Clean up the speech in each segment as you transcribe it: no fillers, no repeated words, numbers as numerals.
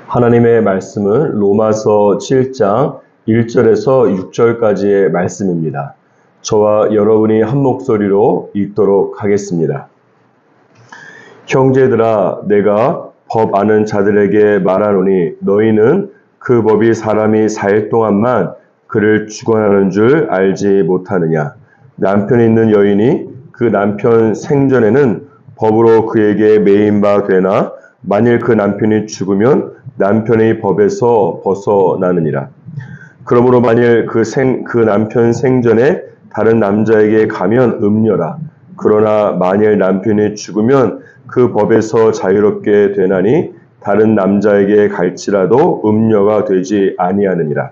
하나님의 말씀은 로마서 7장 1절에서 6절까지의 말씀입니다. 저와 여러분이 한 목소리로 읽도록 하겠습니다. 형제들아, 내가 법 아는 자들에게 말하노니 너희는 그 법이 사람이 살 동안만 그를 주관하는 줄 알지 못하느냐. 남편이 있는 여인이 그 남편 생전에는 법으로 그에게 매인 바 되나 만일 그 남편이 죽으면 남편의 법에서 벗어나느니라. 그러므로 만일 그 남편 생전에 다른 남자에게 가면 음녀라. 그러나 만일 남편이 죽으면 그 법에서 자유롭게 되나니 다른 남자에게 갈지라도 음녀가 되지 아니하느니라.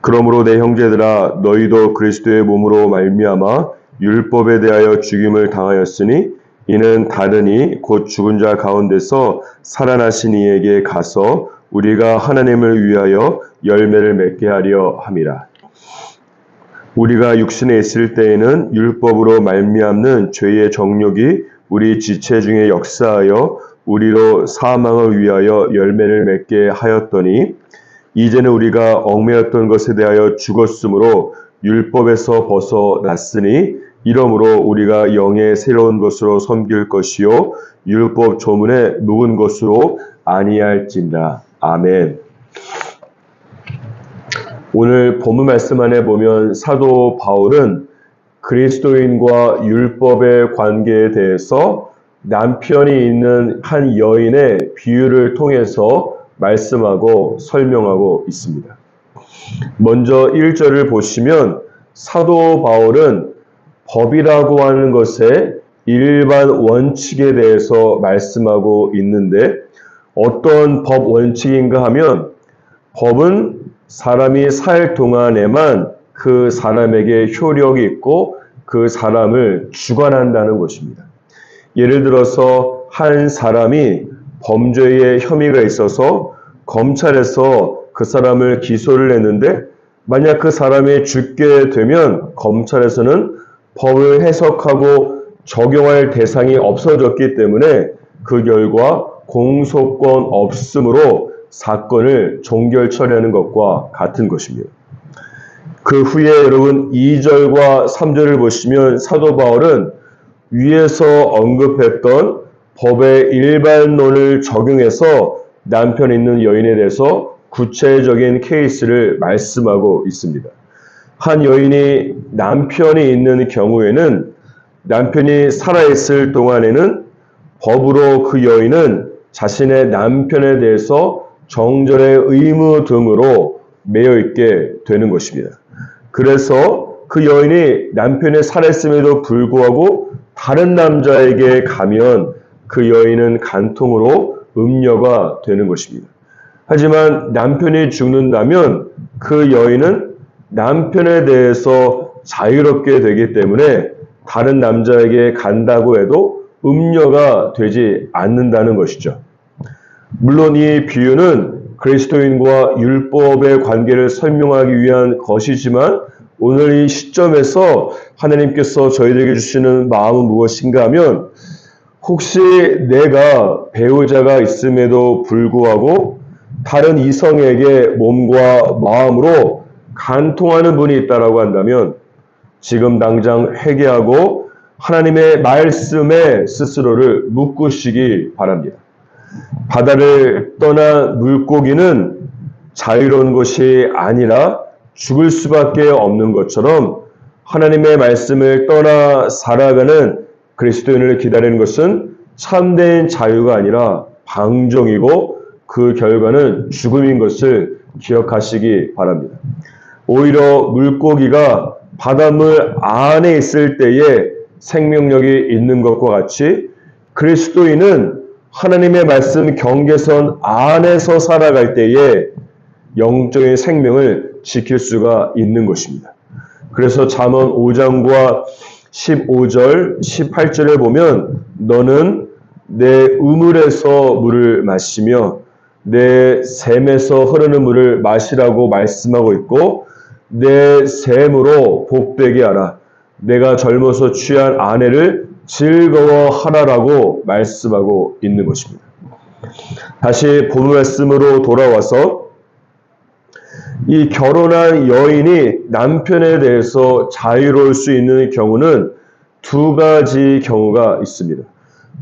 그러므로 내 형제들아, 너희도 그리스도의 몸으로 말미암아 율법에 대하여 죽임을 당하였으니 이는 다르니 곧 죽은 자 가운데서 살아나신 이에게 가서 우리가 하나님을 위하여 열매를 맺게 하려 함이라. 우리가 육신에 있을 때에는 율법으로 말미암는 죄의 정욕이 우리 지체 중에 역사하여 우리로 사망을 위하여 열매를 맺게 하였더니 이제는 우리가 얽매였던 것에 대하여 죽었으므로 율법에서 벗어났으니 이러므로 우리가 영의 새로운 것으로 섬길 것이요 율법 조문에 묵은 것으로 아니할진다. 아멘. 오늘 본문 말씀 안에 보면 사도 바울은 그리스도인과 율법의 관계에 대해서 남편이 있는 한 여인의 비유를 통해서 말씀하고 설명하고 있습니다. 먼저 1절을 보시면 사도 바울은 법이라고 하는 것의 일반 원칙에 대해서 말씀하고 있는데 어떤 법 원칙인가 하면 법은 사람이 살 동안에만 그 사람에게 효력이 있고 그 사람을 주관한다는 것입니다. 예를 들어서 한 사람이 범죄의 혐의가 있어서 검찰에서 그 사람을 기소를 했는데 만약 그 사람이 죽게 되면 검찰에서는 법을 해석하고 적용할 대상이 없어졌기 때문에 그 결과 공소권 없음으로 사건을 종결 처리하는 것과 같은 것입니다. 그 후에 여러분 2절과 3절을 보시면 사도 바울은 위에서 언급했던 법의 일반론을 적용해서 남편 있는 여인에 대해서 구체적인 케이스를 말씀하고 있습니다. 한 여인이 남편이 있는 경우에는 남편이 살아있을 동안에는 법으로 그 여인은 자신의 남편에 대해서 정절의 의무 등으로 매여 있게 되는 것입니다. 그래서 그 여인이 남편이 살아있음에도 불구하고 다른 남자에게 가면 그 여인은 간통으로 음녀가 되는 것입니다. 하지만 남편이 죽는다면 그 여인은 남편에 대해서 자유롭게 되기 때문에 다른 남자에게 간다고 해도 음녀가 되지 않는다는 것이죠. 물론 이 비유는 그리스도인과 율법의 관계를 설명하기 위한 것이지만 오늘 이 시점에서 하나님께서 저희들에게 주시는 마음은 무엇인가 하면 혹시 내가 배우자가 있음에도 불구하고 다른 이성에게 몸과 마음으로 간통하는 분이 있다라고 한다면 지금 당장 회개하고 하나님의 말씀에 스스로를 묶으시기 바랍니다. 바다를 떠난 물고기는 자유로운 것이 아니라 죽을 수밖에 없는 것처럼 하나님의 말씀을 떠나 살아가는 그리스도인을 기다리는 것은 참된 자유가 아니라 방종이고 그 결과는 죽음인 것을 기억하시기 바랍니다. 오히려 물고기가 바닷물 안에 있을 때에 생명력이 있는 것과 같이 그리스도인은 하나님의 말씀 경계선 안에서 살아갈 때에 영적인 생명을 지킬 수가 있는 것입니다. 그래서 잠언 5장과 15절, 18절에 보면 너는 내 우물에서 물을 마시며 내 샘에서 흐르는 물을 마시라고 말씀하고 있고 내 샘으로 복되게 하라. 내가 젊어서 취한 아내를 즐거워하라라고 말씀하고 있는 것입니다. 다시 본 말씀으로 돌아와서 이 결혼한 여인이 남편에 대해서 자유로울 수 있는 경우는 두 가지 경우가 있습니다.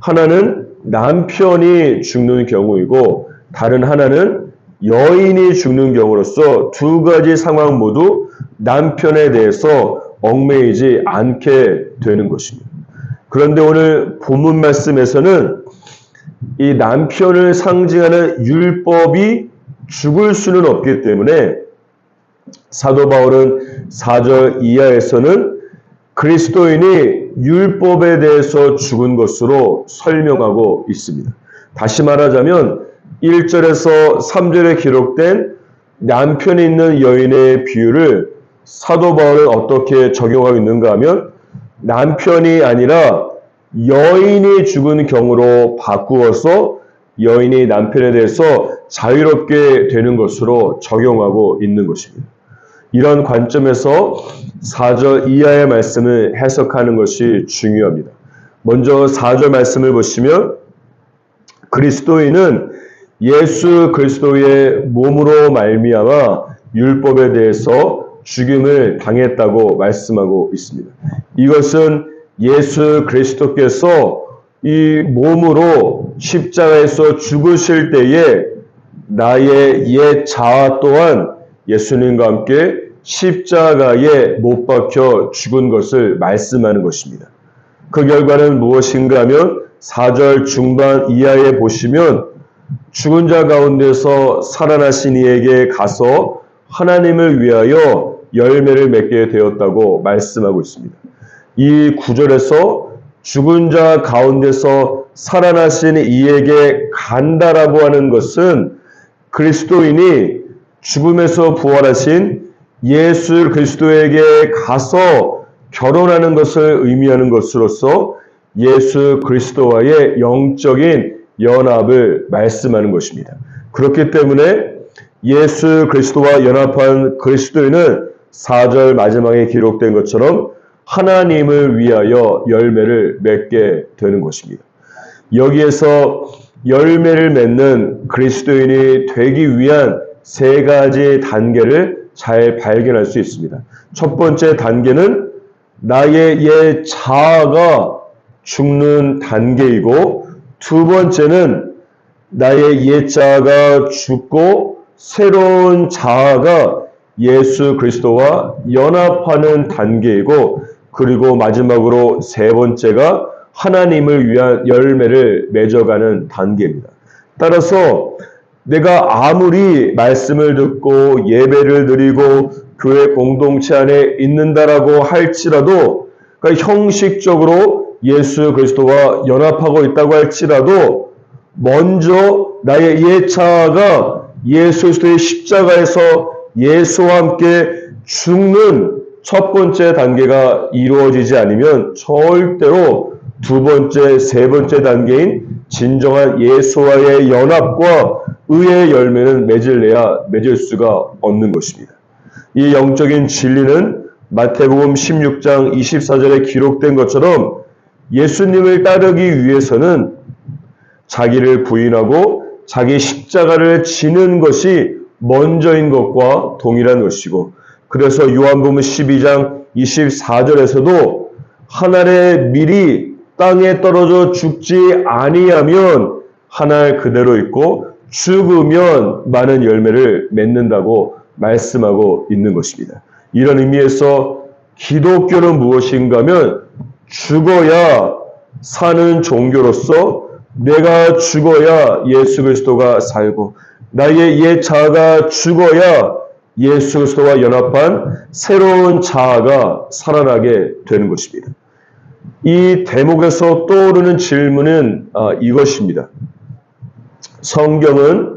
하나는 남편이 죽는 경우이고 다른 하나는 여인이 죽는 경우로서 두 가지 상황 모두 남편에 대해서 얽매이지 않게 되는 것입니다. 그런데 오늘 본문 말씀에서는 이 남편을 상징하는 율법이 죽을 수는 없기 때문에 사도 바울은 4절 이하에서는 그리스도인이 율법에 대해서 죽은 것으로 설명하고 있습니다. 다시 말하자면 1절에서 3절에 기록된 남편이 있는 여인의 비유를 사도 바울은 어떻게 적용하고 있는가 하면 남편이 아니라 여인이 죽은 경우로 바꾸어서 여인이 남편에 대해서 자유롭게 되는 것으로 적용하고 있는 것입니다. 이런 관점에서 4절 이하의 말씀을 해석하는 것이 중요합니다. 먼저 4절 말씀을 보시면 그리스도인은 예수 그리스도의 몸으로 말미암아 율법에 대해서 죽임을 당했다고 말씀하고 있습니다. 이것은 예수 그리스도께서 이 몸으로 십자가에서 죽으실 때에 나의 옛 자아 또한 예수님과 함께 십자가에 못 박혀 죽은 것을 말씀하는 것입니다. 그 결과는 무엇인가 하면 4절 중반 이하에 보시면 죽은 자 가운데서 살아나신 이에게 가서 하나님을 위하여 열매를 맺게 되었다고 말씀하고 있습니다. 이 구절에서 죽은 자 가운데서 살아나신 이에게 간다라고 하는 것은 그리스도인이 죽음에서 부활하신 예수 그리스도에게 가서 결혼하는 것을 의미하는 것으로서 예수 그리스도와의 영적인 연합을 말씀하는 것입니다. 그렇기 때문에 예수 그리스도와 연합한 그리스도인은 4절 마지막에 기록된 것처럼 하나님을 위하여 열매를 맺게 되는 것입니다. 여기에서 열매를 맺는 그리스도인이 되기 위한 세 가지 단계를 잘 발견할 수 있습니다. 첫 번째 단계는 나의 옛 자아가 죽는 단계이고 두 번째는 나의 옛 자아가 죽고 새로운 자아가 예수 그리스도와 연합하는 단계이고 그리고 마지막으로 세 번째가 하나님을 위한 열매를 맺어가는 단계입니다. 따라서 내가 아무리 말씀을 듣고 예배를 드리고 교회 공동체 안에 있는다라고 할지라도 그러니까 형식적으로 예수 그리스도와 연합하고 있다고 할지라도 먼저 나의 옛 자아가 예수 그리스도의 십자가에서 예수와 함께 죽는 첫 번째 단계가 이루어지지 않으면 절대로 두 번째, 세 번째 단계인 진정한 예수와의 연합과 의의 열매는 맺을 수가 없는 것입니다. 이 영적인 진리는 마태복음 16장 24절에 기록된 것처럼 예수님을 따르기 위해서는 자기를 부인하고 자기 십자가를 지는 것이 먼저인 것과 동일한 것이고 그래서 요한복음 12장 24절에서도 한 알의 밀이 땅에 떨어져 죽지 아니하면 한 알 그대로 있고 죽으면 많은 열매를 맺는다고 말씀하고 있는 것입니다. 이런 의미에서 기독교는 무엇인가 하면 죽어야 사는 종교로서 내가 죽어야 예수 그리스도가 살고 나의 옛 자아가 죽어야 예수 그리스도와 연합한 새로운 자아가 살아나게 되는 것입니다. 이 대목에서 떠오르는 질문은 이것입니다. 성경은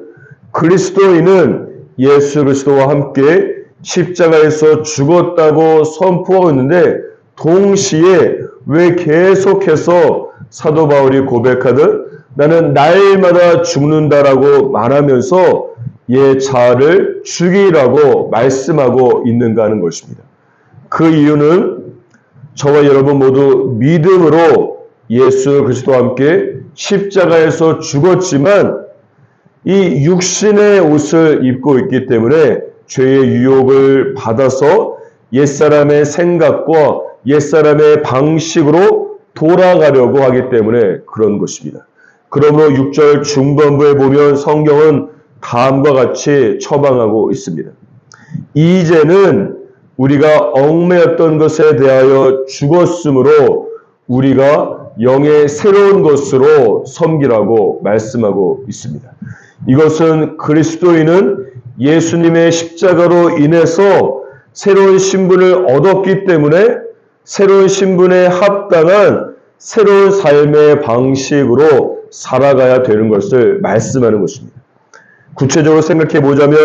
그리스도인은 예수 그리스도와 함께 십자가에서 죽었다고 선포하고 있는데 동시에 왜 계속해서 사도 바울이 고백하듯 나는 날마다 죽는다라고 말하면서 옛 자아를 죽이라고 말씀하고 있는가 하는 것입니다. 그 이유는 저와 여러분 모두 믿음으로 예수 그리스도와 함께 십자가에서 죽었지만 이 육신의 옷을 입고 있기 때문에 죄의 유혹을 받아서 옛사람의 생각과 옛사람의 방식으로 돌아가려고 하기 때문에 그런 것입니다. 그러므로 6절 중반부에 보면 성경은 다음과 같이 처방하고 있습니다. 이제는 우리가 얽매였던 것에 대하여 죽었으므로 우리가 영의 새로운 것으로 섬기라고 말씀하고 있습니다. 이것은 그리스도인은 예수님의 십자가로 인해서 새로운 신분을 얻었기 때문에 새로운 신분에 합당한 새로운 삶의 방식으로 살아가야 되는 것을 말씀하는 것입니다. 구체적으로 생각해 보자면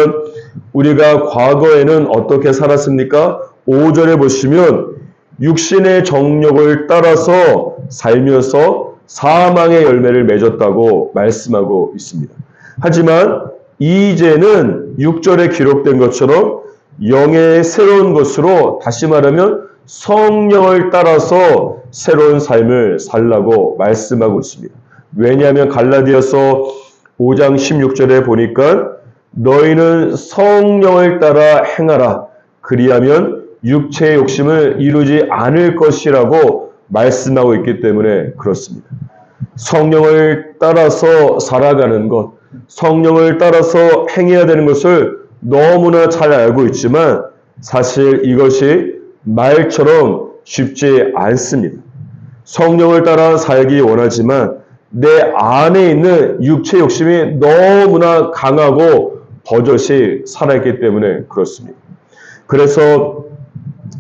우리가 과거에는 어떻게 살았습니까? 5절에 보시면 육신의 정욕을 따라서 살면서 사망의 열매를 맺었다고 말씀하고 있습니다. 하지만 이제는 6절에 기록된 것처럼 영의 새로운 것으로, 다시 말하면 성령을 따라서 새로운 삶을 살라고 말씀하고 있습니다. 왜냐하면 갈라디아서 5장 16절에 보니까 너희는 성령을 따라 행하라. 그리하면 육체의 욕심을 이루지 않을 것이라고 말씀하고 있기 때문에 그렇습니다. 성령을 따라서 살아가는 것, 성령을 따라서 행해야 되는 것을 너무나 잘 알고 있지만 사실 이것이 말처럼 쉽지 않습니다. 성령을 따라 살기 원하지만 내 안에 있는 육체 욕심이 너무나 강하고 버젓이 살아있기 때문에 그렇습니다. 그래서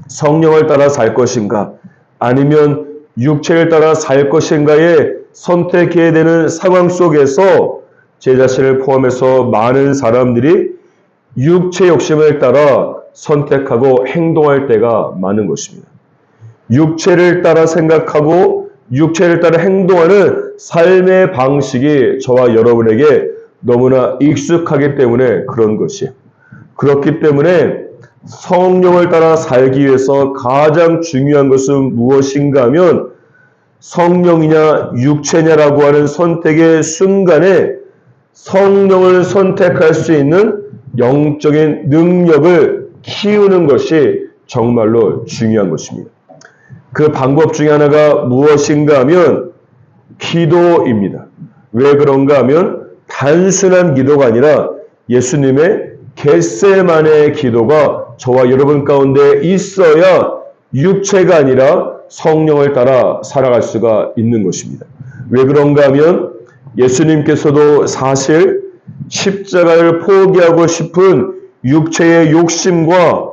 성령을 따라 살 것인가 아니면 육체를 따라 살 것인가에 선택해야 되는 상황 속에서 제 자신을 포함해서 많은 사람들이 육체 욕심을 따라 선택하고 행동할 때가 많은 것입니다. 육체를 따라 생각하고 육체를 따라 행동하는 삶의 방식이 저와 여러분에게 너무나 익숙하기 때문에 그런 것이에요. 그렇기 때문에 성령을 따라 살기 위해서 가장 중요한 것은 무엇인가 하면 성령이냐 육체냐라고 하는 선택의 순간에 성령을 선택할 수 있는 영적인 능력을 키우는 것이 정말로 중요한 것입니다. 그 방법 중에 하나가 무엇인가 하면 기도입니다. 왜 그런가 하면 단순한 기도가 아니라 예수님의 겟세마네 기도가 저와 여러분 가운데 있어야 육체가 아니라 성령을 따라 살아갈 수가 있는 것입니다. 왜 그런가 하면 예수님께서도 사실 십자가를 포기하고 싶은 육체의 욕심과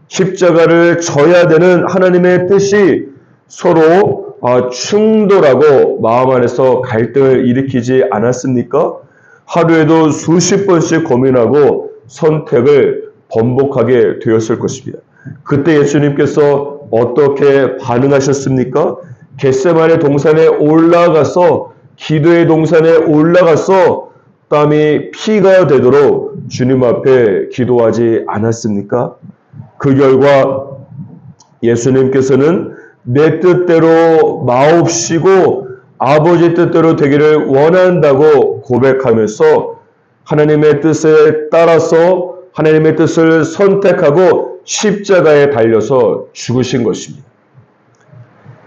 십자가를 져야 되는 하나님의 뜻이 서로 충돌하고 마음 안에서 갈등을 일으키지 않았습니까? 하루에도 수십 번씩 고민하고 선택을 번복하게 되었을 것입니다. 그때 예수님께서 어떻게 반응하셨습니까? 겟세마네 동산에 올라가서 기도의 동산에 올라가서 땀이 피가 되도록 주님 앞에 기도하지 않았습니까? 그 결과 예수님께서는 내 뜻대로 마옵시고 아버지 뜻대로 되기를 원한다고 고백하면서 하나님의 뜻에 따라서 하나님의 뜻을 선택하고 십자가에 달려서 죽으신 것입니다.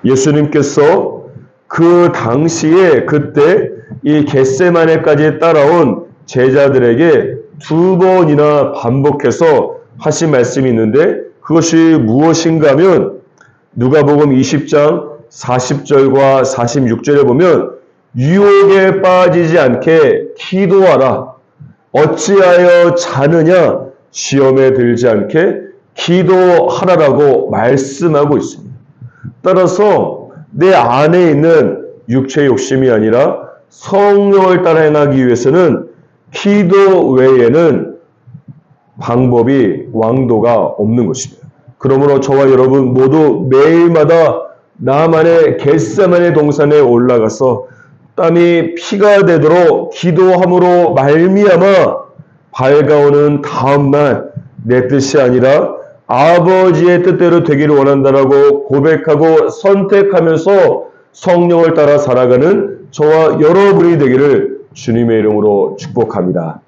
예수님께서 그 당시에 그때 이 겟세마네까지 따라온 제자들에게 2번이나 반복해서 하신 말씀이 있는데 그것이 무엇인가 하면 누가복음 20장 40절과 46절에 보면 유혹에 빠지지 않게 기도하라. 어찌하여 자느냐? 시험에 들지 않게 기도하라라고 말씀하고 있습니다. 따라서 내 안에 있는 육체의 욕심이 아니라 성령을 따라 행하기 위해서는 기도 외에는 방법이 왕도가 없는 것입니다. 그러므로 저와 여러분 모두 매일마다 나만의 겟세마네 동산에 올라가서 땀이 피가 되도록 기도함으로 말미암아 밝아오는 다음날 내 뜻이 아니라 아버지의 뜻대로 되기를 원한다라고 고백하고 선택하면서 성령을 따라 살아가는 저와 여러분이 되기를 주님의 이름으로 축복합니다.